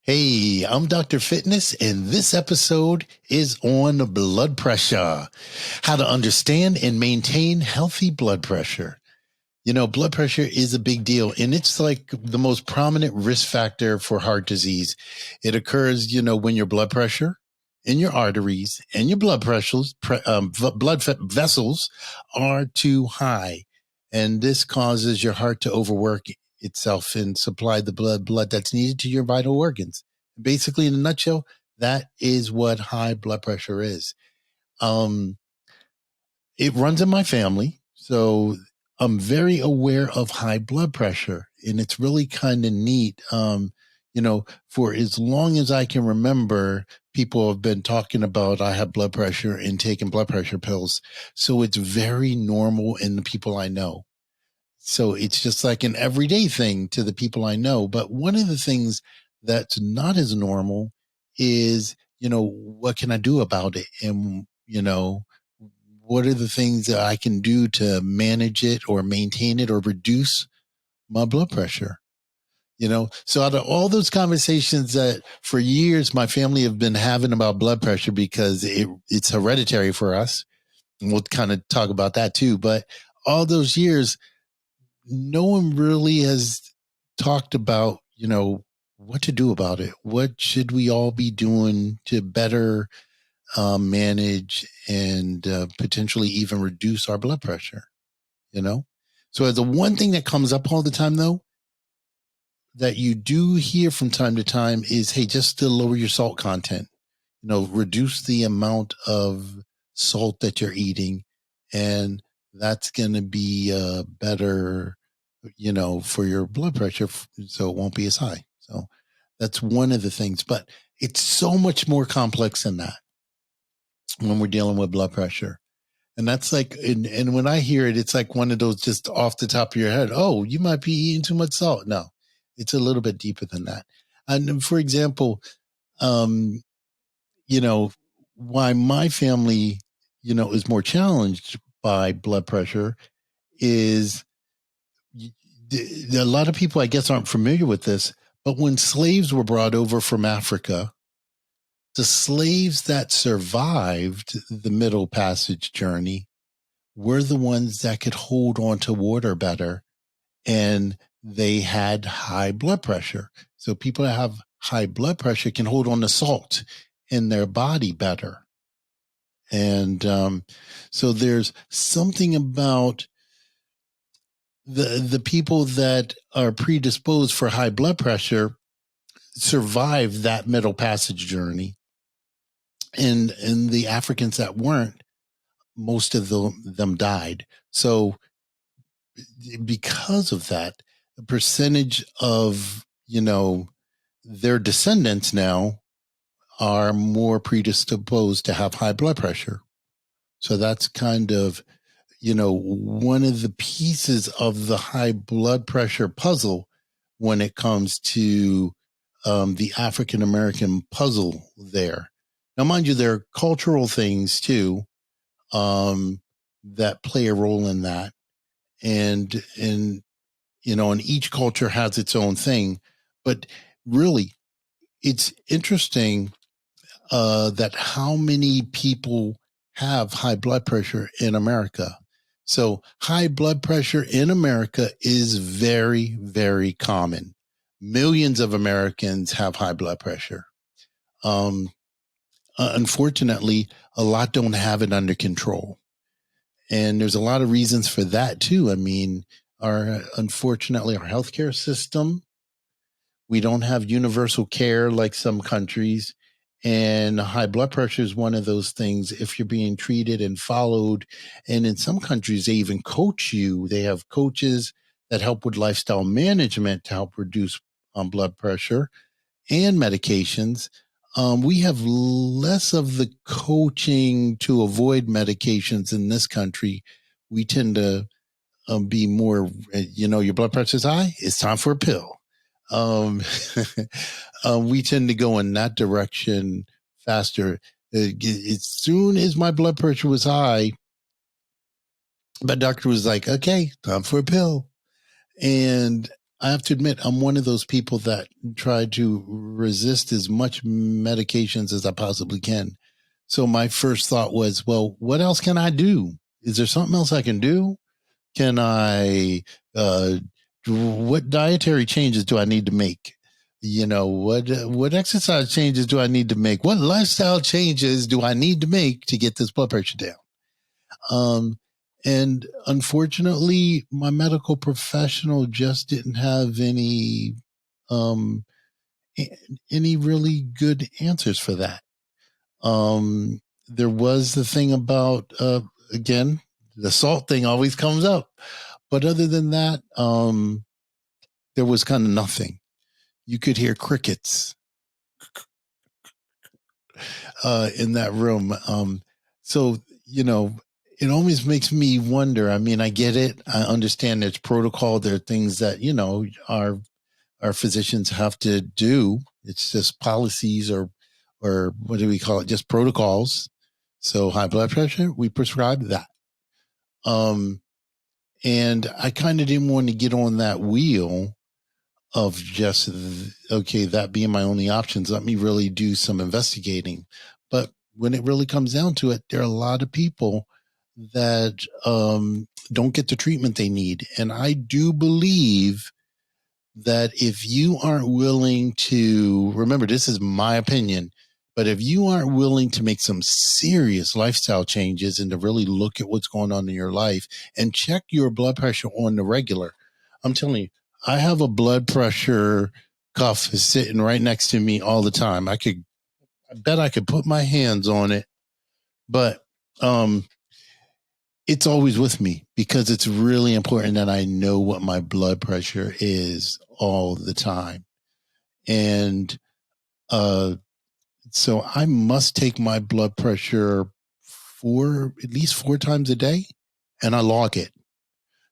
Hey, I'm Dr. Fitness, and this episode is on blood pressure. How to understand and maintain healthy blood pressure. Blood pressure is a big deal, and it's like the most prominent risk factor for heart disease. It occurs, when your blood pressure in your arteries and your blood pressures, vessels are too high. And this causes your heart to overwork itself and supply the blood that's needed to your vital organs. Basically, in a nutshell, that is what high blood pressure is. It runs in my family, so I'm very aware of high blood pressure, and it's really kind of neat. For as long as I can remember, people have been talking about I have blood pressure and taking blood pressure pills. So it's very normal in the people I know. So it's just like an everyday thing to the people I know. But one of the things that's not as normal is, what can I do about it? And, what are the things that I can do to manage it or maintain it or reduce my blood pressure? So out of all those conversations that for years my family have been having about blood pressure because it's hereditary for us, and we'll kind of talk about that too. But all those years, no one really has talked about, what to do about it. What should we all be doing to better manage and potentially even reduce our blood pressure, So the one thing that comes up all the time, though, that you do hear from time to time is, hey, just to lower your salt content, reduce the amount of salt that you're eating. And that's going to be better, for your blood pressure. So it won't be as high. So that's one of the things, but it's so much more complex than that when we're dealing with blood pressure. And that's like, and when I hear it, it's like one of those just off the top of your head. Oh, you might be eating too much salt. No, it's a little bit deeper than that. And for example, um, why my family, is more challenged by blood pressure is a lot of people, I guess, aren't familiar with this, but when slaves were brought over from Africa, the slaves that survived the Middle Passage journey were the ones that could hold on to water better, and they had high blood pressure. So people that have high blood pressure can hold on to salt in their body better. And so there's something about the people that are predisposed for high blood pressure survive that Middle Passage journey. And the Africans that weren't, most of them died. So because of that, the percentage of, their descendants now are more predisposed to have high blood pressure. So that's kind of, one of the pieces of the high blood pressure puzzle when it comes to the African American puzzle there. Now, mind you, there are cultural things too that play a role in that. And each culture has its own thing. But really, it's interesting that how many people have high blood pressure in America. So high blood pressure in America is very, very common. Millions of Americans have high blood pressure. Unfortunately, a lot don't have it under control. And there's a lot of reasons for that too. I mean, unfortunately, our healthcare system, we don't have universal care like some countries. And high blood pressure is one of those things. If you're being treated and followed, and in some countries, they even coach you. They have coaches that help with lifestyle management to help reduce blood pressure and medications. We have less of the coaching to avoid medications in this country. We tend to be more, your blood pressure is high, it's time for a pill. We tend to go in that direction faster. As soon as my blood pressure was high, my doctor was like, okay, time for a pill. And I have to admit, I'm one of those people that try to resist as much medications as I possibly can. So my first thought was, well, what else can I do? Is there something else I can do? Can I, uh, what dietary changes do I need to make? What exercise changes do I need to make? What lifestyle changes do I need to make to get this blood pressure down? And unfortunately, my medical professional just didn't have um, any really good answers for that. There was the thing about, again, the salt thing always comes up. But other than that, there was kind of nothing. You could hear crickets in that room. So, it always makes me wonder. I mean, I get it. I understand there's protocol. There are things that, our physicians have to do. It's just policies or what do we call it? Just protocols. So high blood pressure, we prescribe that. And I kind of didn't want to get on that wheel of just, okay, that being my only options. Let me really do some investigating. But when it really comes down to it, there are a lot of people that don't get the treatment they need. And I do believe that if you aren't willing to, remember, this is my opinion, but if you aren't willing to make some serious lifestyle changes and to really look at what's going on in your life and check your blood pressure on the regular, I'm telling you, I have a blood pressure cuff sitting right next to me all the time. I bet I could put my hands on it, but it's always with me because it's really important that I know what my blood pressure is all the time. And so I must take my blood pressure at least 4 times a day, and I log it.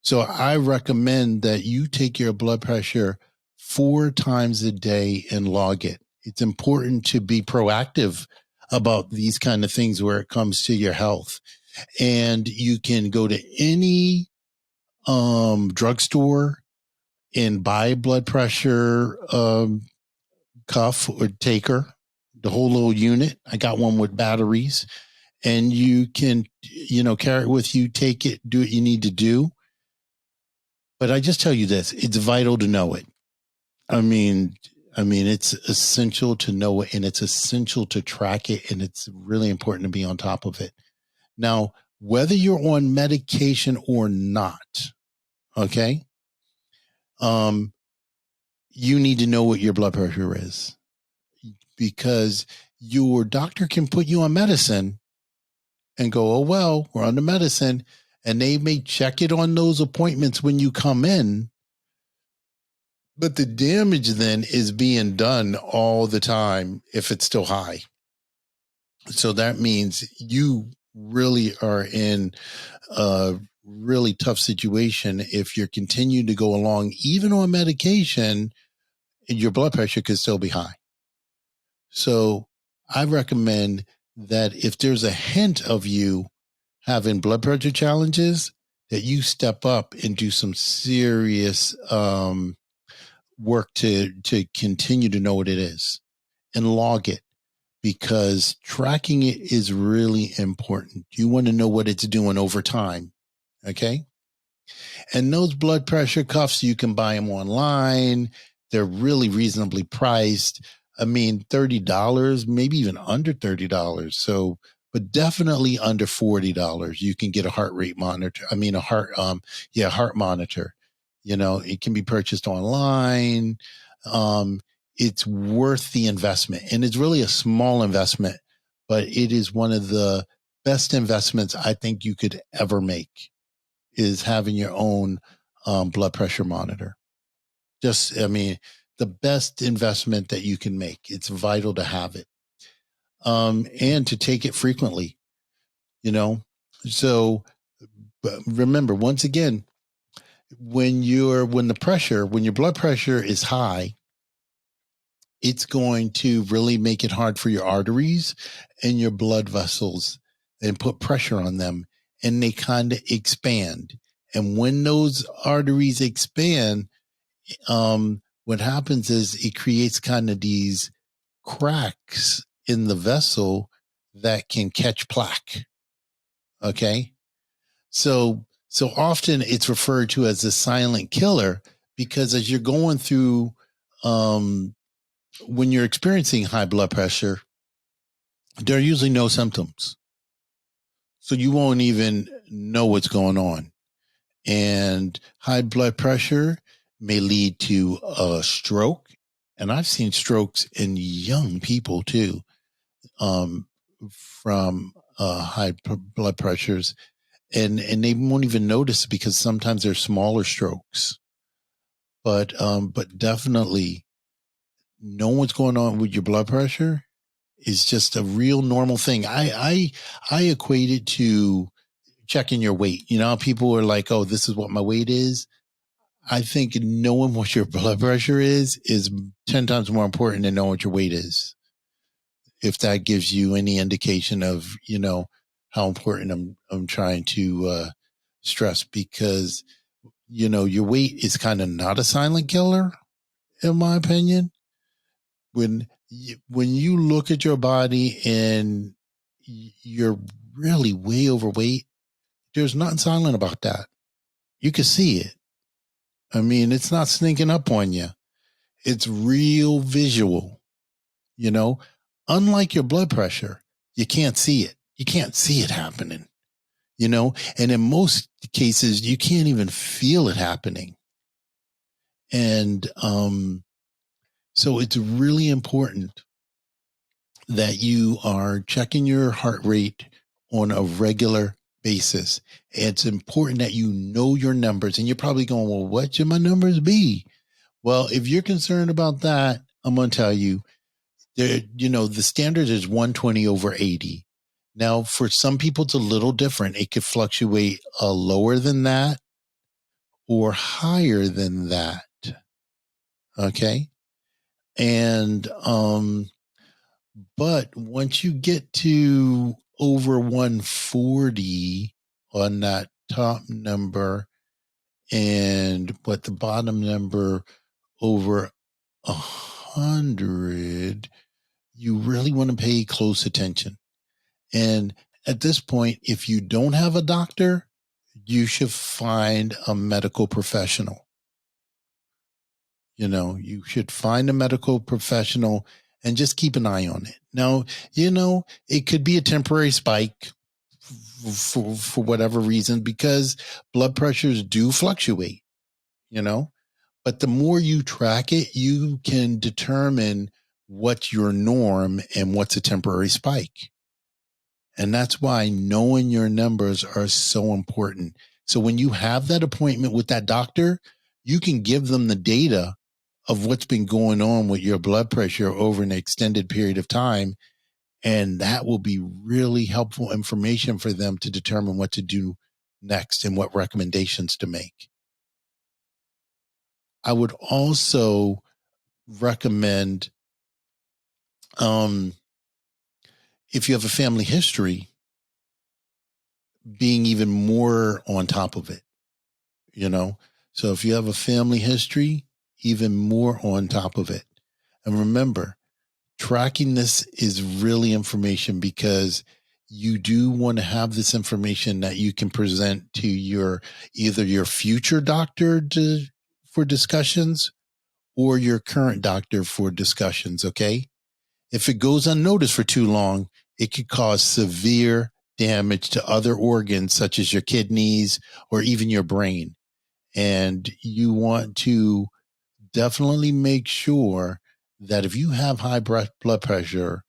So I recommend that you take your blood pressure 4 times a day and log it. It's important to be proactive about these kind of things where it comes to your health. And you can go to any drugstore and buy a blood pressure cuff or taker, the whole little unit. I got one with batteries, and you can, carry it with you, take it, do what you need to do. But I just tell you this, it's vital to know it. I mean, it's essential to know it, and it's essential to track it, and it's really important to be on top of it. Now, whether you're on medication or not, okay, you need to know what your blood pressure is, because your doctor can put you on medicine and go, oh, well, we're on the medicine, and they may check it on those appointments when you come in. But the damage then is being done all the time if it's still high. So that means you really are in a really tough situation if you're continuing to go along, even on medication, and your blood pressure could still be high. So I recommend that if there's a hint of you having blood pressure challenges, that you step up and do some serious work to continue to know what it is and log it, because tracking it is really important. You want to know what it's doing over time. Okay. And those blood pressure cuffs, you can buy them online. They're really reasonably priced. I mean, $30, maybe even under $30. So, but definitely under $40, you can get a heart rate monitor. I mean, heart monitor. It can be purchased online. It's worth the investment, and it's really a small investment, but it is one of the best investments I think you could ever make, is having your own blood pressure monitor. The best investment that you can make. It's vital to have it, and to take it frequently. So, but remember, once again, when your blood pressure is high, it's going to really make it hard for your arteries and your blood vessels and put pressure on them, and they kind of expand. And when those arteries expand, what happens is it creates kind of these cracks in the vessel that can catch plaque. Okay. So often it's referred to as a silent killer because as you're going through, when you're experiencing high blood pressure, there are usually no symptoms. So you won't even know what's going on. And high blood pressure may lead to a stroke. And I've seen strokes in young people too, from high blood pressures. And they won't even notice because sometimes they're smaller strokes. But definitely knowing what's going on with your blood pressure is just a real normal thing. I equate it to checking your weight. You know, people are like, oh, this is what my weight is. I think knowing what your blood pressure is 10 times more important than knowing what your weight is. If that gives you any indication of, you know, how important I'm trying to stress, because, you know, your weight is kind of not a silent killer, in my opinion. When you look at your body and you're really way overweight, there's nothing silent about that. You can see it. I mean, it's not sneaking up on you. It's real visual, you know, unlike your blood pressure, you can't see it. You can't see it happening, you know, and in most cases, you can't even feel it happening. And so it's really important that you are checking your heart rate on a regular basis. It's important that you know your numbers, and you're probably going, well, what should my numbers be? Well, if you're concerned about that, I'm going to tell you, there, you know, the standard is 120/80. Now, for some people, it's a little different. It could fluctuate lower than that or higher than that. Okay. And, but once you get to over 140 on that top number, and what the bottom number over 100, you really want to pay close attention. And at this point, if you don't have a doctor, you should find a medical professional. You know, you should find a medical professional and just keep an eye on it. Now, you know, it could be a temporary spike for whatever reason, because blood pressures do fluctuate, you know, but the more you track it, you can determine what's your norm and what's a temporary spike. And that's why knowing your numbers are so important. So when you have that appointment with that doctor, you can give them the data of what's been going on with your blood pressure over an extended period of time. And that will be really helpful information for them to determine what to do next and what recommendations to make. I would also recommend, if you have a family history, being even more on top of it, you know? So if you have a family history, even more on top of it. And remember, tracking this is really information, because you do want to have this information that you can present to your, either your future doctor for discussions, or your current doctor for discussions. Okay. If it goes unnoticed for too long, it could cause severe damage to other organs, such as your kidneys or even your brain. And you want to definitely make sure that if you have high blood pressure,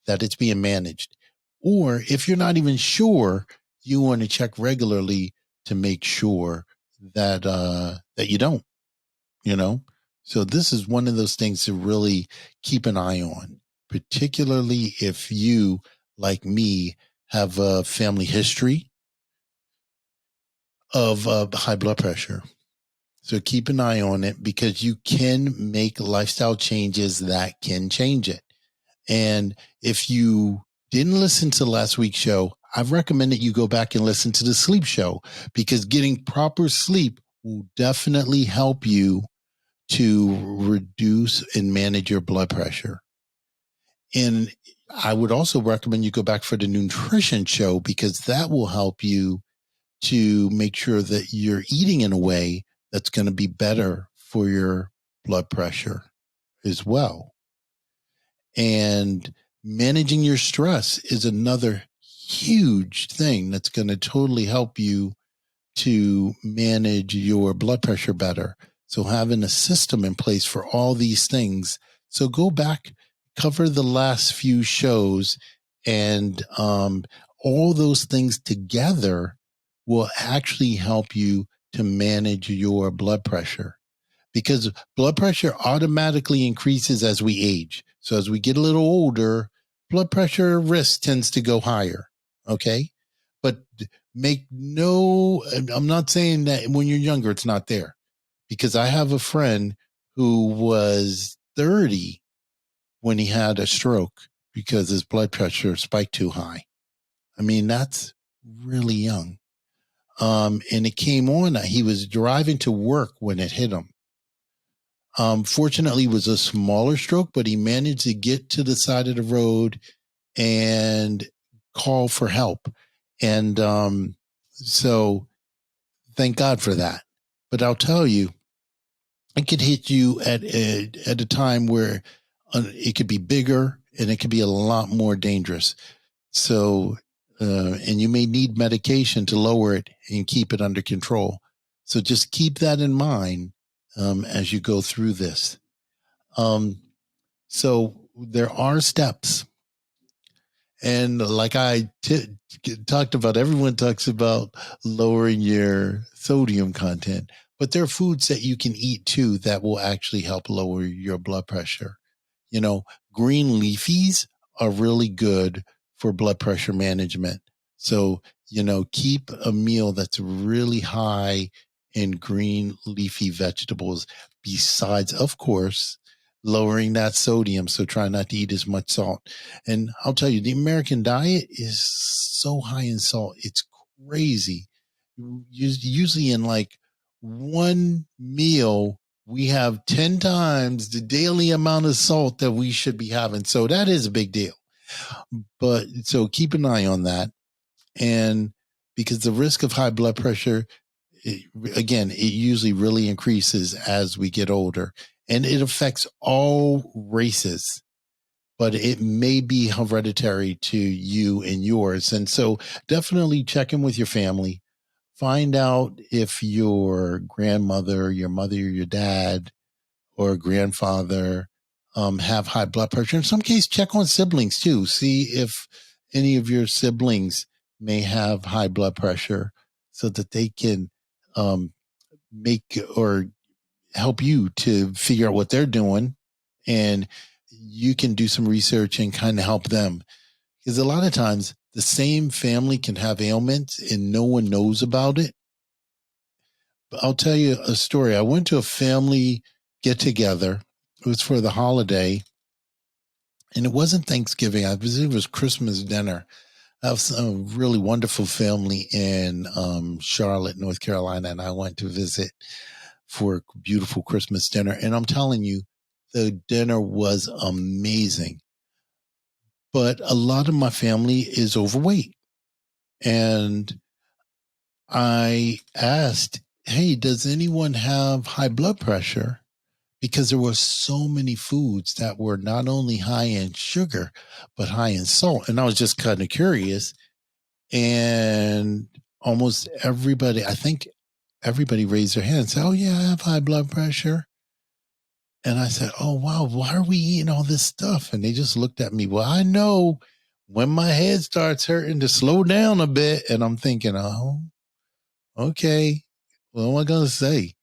that it's being managed. Or if you're not even sure, you want to check regularly to make sure that that you don't, you know. So this is one of those things to really keep an eye on, particularly if you, like me, have a family history of high blood pressure. So keep an eye on it, because you can make lifestyle changes that can change it. And if you didn't listen to last week's show, I recommend that you go back and listen to the sleep show, because getting proper sleep will definitely help you to reduce and manage your blood pressure. And I would also recommend you go back for the nutrition show, because that will help you to make sure that you're eating in a way that's going to be better for your blood pressure as well. And managing your stress is another huge thing that's going to totally help you to manage your blood pressure better. So having a system in place for all these things. So go back, cover the last few shows, and all those things together will actually help you to manage your blood pressure, because blood pressure automatically increases as we age. So as we get a little older, blood pressure risk tends to go higher. Okay. But I'm not saying that when you're younger, it's not there, because I have a friend who was 30 when he had a stroke because his blood pressure spiked too high. I mean, that's really young. And it came on, he was driving to work when it hit him. Fortunately, it was a smaller stroke, but he managed to get to the side of the road and call for help. And so thank God for that. But I'll tell you, it could hit you at a time where it could be bigger and it could be a lot more dangerous. So, and you may need medication to lower it and keep it under control. So just keep that in mind as you go through this. So there are steps. And like I talked about, everyone talks about lowering your sodium content, but there are foods that you can eat too that will actually help lower your blood pressure. You know, green leafies are really good for blood pressure management. So, keep a meal that's really high in green leafy vegetables, besides, of course, lowering that sodium. So try not to eat as much salt. And I'll tell you, the American diet is so high in salt. It's crazy. Usually in like one meal, we have 10 times the daily amount of salt that we should be having. So that is a big deal. But so keep an eye on that. And because the risk of high blood pressure, it usually really increases as we get older, and it affects all races, but it may be hereditary to you and yours. And so definitely check in with your family. Find out if your grandmother, your mother, your dad, or grandfather have high blood pressure. In some cases, check on siblings too. See if any of your siblings may have high blood pressure, so that they can make or help you to figure out what they're doing, and you can do some research and kind of help them. Because a lot of times the same family can have ailments and no one knows about it. But I'll tell you a story. I went to a family get together. It was for the holiday, and it wasn't Thanksgiving. It was Christmas dinner. I have a really wonderful family in Charlotte, North Carolina, and I went to visit for a beautiful Christmas dinner. And I'm telling you, the dinner was amazing. But a lot of my family is overweight. And I asked, hey, does anyone have high blood pressure? Because there were so many foods that were not only high in sugar, but high in salt. And I was just kind of curious. And almost everybody, I think everybody raised their hand and said, oh, yeah, I have high blood pressure. And I said, oh, wow, why are we eating all this stuff? And they just looked at me. Well, I know when my head starts hurting to slow down a bit. And I'm thinking, oh, okay, what am I going to say?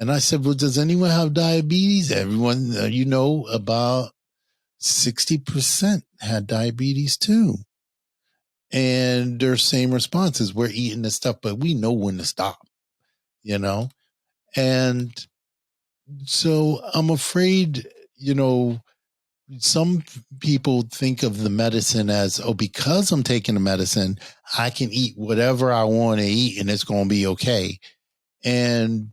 And I said, well, does anyone have diabetes? Everyone, about 60% had diabetes too. And their same responses, we're eating this stuff, but we know when to stop, And so I'm afraid, some people think of the medicine as, oh, because I'm taking the medicine, I can eat whatever I want to eat and it's going to be okay. And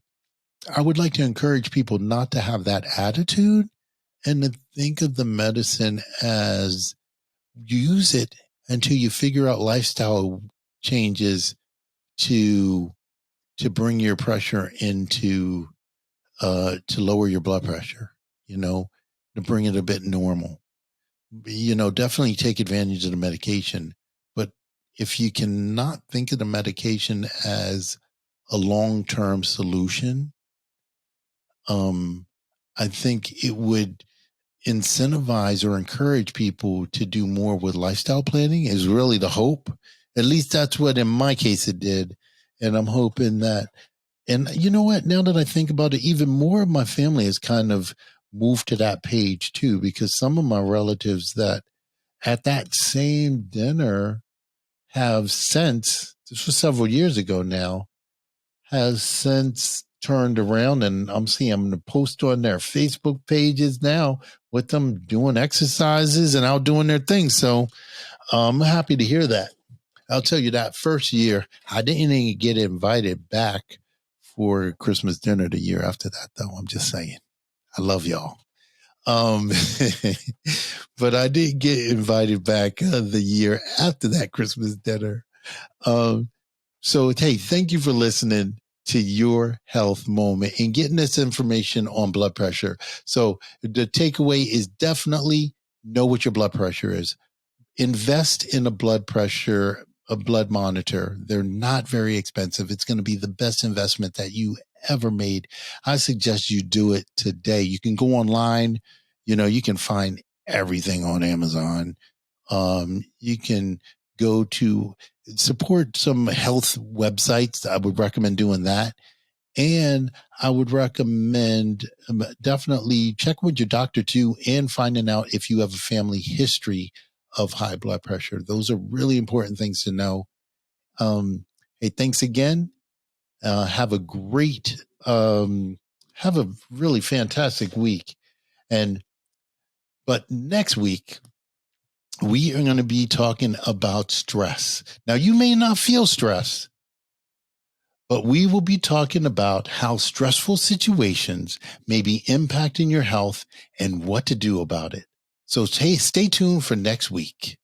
I would like to encourage people not to have that attitude and to think of the medicine as use it until you figure out lifestyle changes to bring your pressure into to lower your blood pressure, to bring it a bit normal. Definitely take advantage of the medication, but if you cannot think of the medication as a long-term solution, I think it would incentivize or encourage people to do more with lifestyle planning is really the hope. At least that's what in my case it did. And I'm hoping that, and you know what, now that I think about it, even more of my family has kind of moved to that page too, because some of my relatives that at that same dinner have since, this was several years ago now, has since turned around, and I'm seeing them to post on their Facebook pages now with them doing exercises and out doing their thing. So I'm happy to hear that. I'll tell you that first year, I didn't even get invited back for Christmas dinner the year after that, though. I'm just saying. I love y'all. But I did get invited back the year after that Christmas dinner. So, hey, thank you for listening to Your Health Moment and getting this information on blood pressure. So the takeaway is definitely know what your blood pressure is. Invest in a blood monitor. They're not very expensive. It's going to be the best investment that you ever made. I suggest you do it today. You can go online. You can find everything on Amazon. You can go to support some health websites. I would recommend doing that. And I would recommend definitely check with your doctor too, and finding out if you have a family history of high blood pressure. Those are really important things to know. Hey, thanks again. Have a great, have a really fantastic week. But next week, we are going to be talking about stress. Now, you may not feel stress, but we will be talking about how stressful situations may be impacting your health and what to do about it. So stay tuned for next week.